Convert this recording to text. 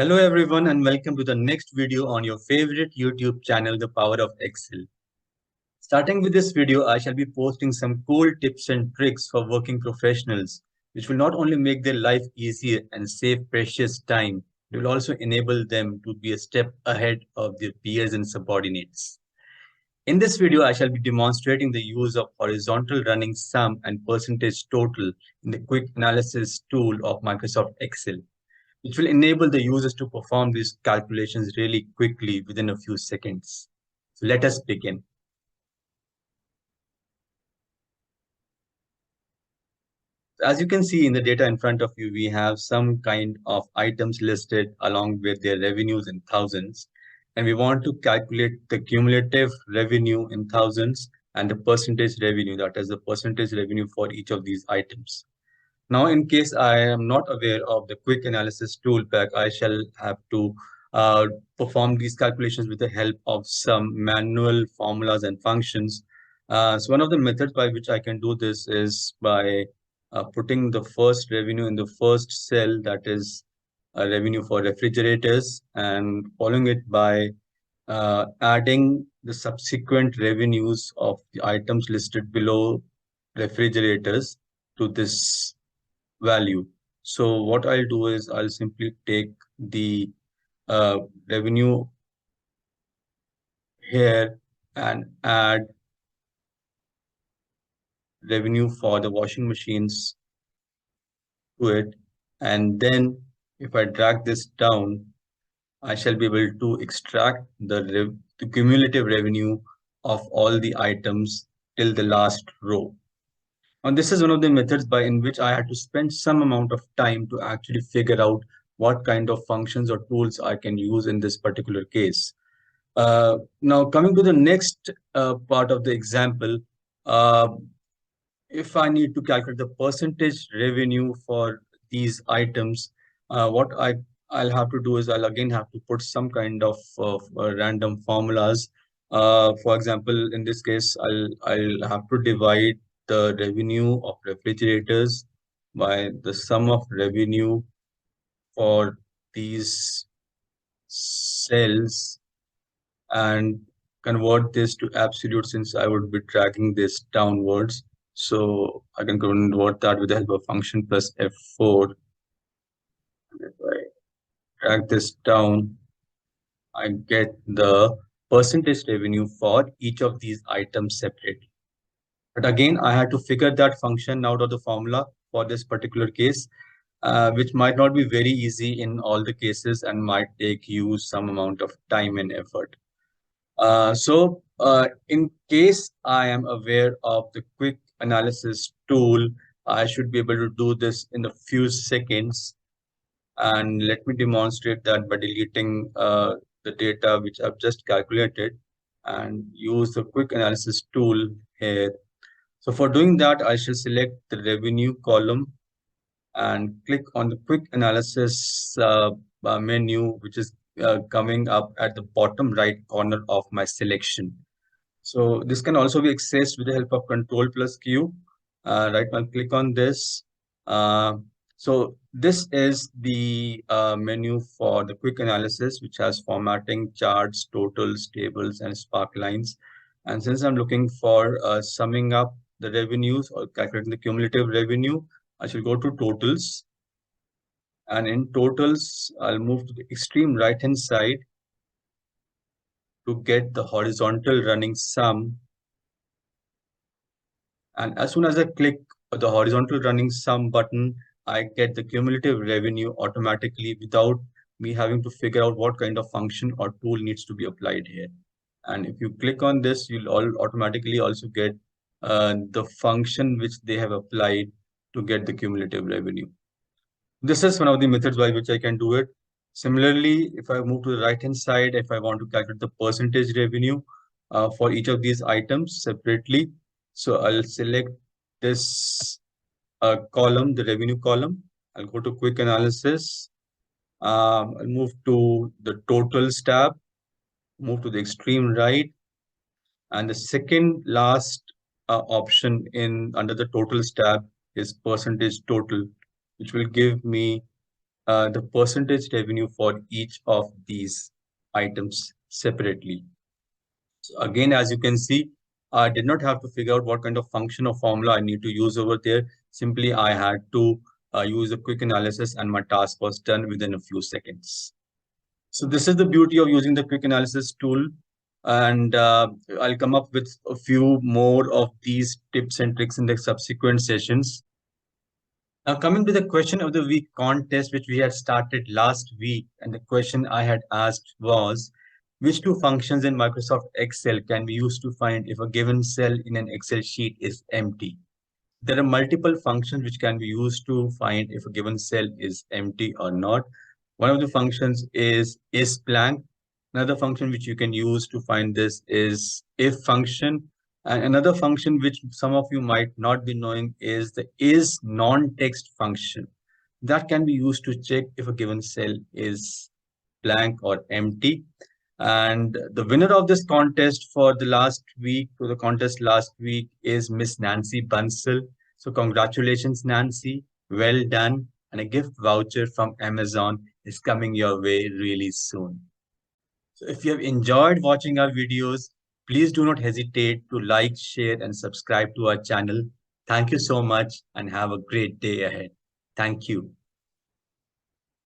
Hello everyone and welcome to the next video on your favorite YouTube channel, The Power of Excel. Starting with this video, I shall be posting some cool tips and tricks for working professionals, which will not only make their life easier and save precious time, it will also enable them to be a step ahead of their peers and subordinates. In this video, I shall be demonstrating the use of horizontal running sum and percentage total in the quick analysis tool of Microsoft Excel, which will enable the users to perform these calculations really quickly within a few seconds. So let us begin. As you can see in the data in front of you, we have some kind of items listed along with their revenues in thousands. And we want to calculate the cumulative revenue in thousands and the percentage revenue, that is the percentage revenue for each of these items. Now, in case I am not aware of the quick analysis tool pack, I shall have to uh, perform these calculations with the help of some manual formulas and functions. So one of the methods by which I can do this is by putting the first revenue in the first cell, that is revenue for refrigerators, and following it by adding the subsequent revenues of the items listed below refrigerators to this value. So what I'll do is I'll simply take the uh, revenue here and add revenue for the washing machines to it. And then if I drag this down, I shall be able to extract the cumulative revenue of all the items till the last row. And this is one of the methods by in which I had to spend some amount of time to actually figure out what kind of functions or tools I can use in this particular case. Now, coming to the next part of the example, uh, if I need to calculate the percentage revenue for these items, what I'll have to do is I'll again have to put some kind of random formulas. For example, in this case, I'll have to divide the revenue of refrigerators by the sum of revenue for these cells and convert this to absolute since I would be dragging this downwards. So I can convert that with the help of function plus F4. And if I drag this down, I get the percentage revenue for each of these items separately. But again, I had to figure that function out of the formula for this particular case, which might not be very easy in all the cases and might take you some amount of time and effort. In case I am aware of the quick analysis tool, I should be able to do this in a few seconds. And let me demonstrate that by deleting the data which I've just calculated and use the quick analysis tool here. So for doing that, I shall select the revenue column and click on the quick analysis menu, which is coming up at the bottom right corner of my selection. So this can also be accessed with the help of Control plus Q. Right now, click on this. So this is the menu for the quick analysis, which has formatting, charts, totals, tables, and spark lines. And since I'm looking for summing up the revenues or calculating the cumulative revenue, I should go to totals. And in totals, I'll move to the extreme right-hand side to get the horizontal running sum. And as soon as I click the horizontal running sum button, I get the cumulative revenue automatically without me having to figure out what kind of function or tool needs to be applied here. And if you click on this, you'll automatically also get the function which they have applied to get the cumulative revenue. This is one of the methods by which I can do it. Similarly, if I move to the right-hand side, if I want to calculate the percentage revenue for each of these items separately, so I'll select this column, the revenue column. I'll go to quick analysis. I'll move to the totals tab, move to the extreme right, and the second last option in under the totals tab is percentage total, which will give me the percentage revenue for each of these items separately. So again, as you can see, I did not have to figure out what kind of function or formula I need to use over there. Simply, I had to use a quick analysis and my task was done within a few seconds. So this is the beauty of using the quick analysis tool. And I'll come up with a few more of these tips and tricks in the subsequent sessions. Now, coming to the question of the week contest, which we had started last week, and the question I had asked was, which two functions in Microsoft Excel can be used to find if a given cell in an Excel sheet is empty? There are multiple functions which can be used to find if a given cell is empty or not. One of the functions is blank. Another function which you can use to find this is if function. And another function which some of you might not be knowing is the is non-text function. That can be used to check if a given cell is blank or empty. And the winner of this contest for the last week, to the contest last week, is Miss Nancy Bansal. So congratulations, Nancy. Well done. And a gift voucher from Amazon is coming your way really soon. So if you have enjoyed watching our videos, please do not hesitate to like, share, and subscribe to our channel. Thank you so much and have a great day ahead. Thank you.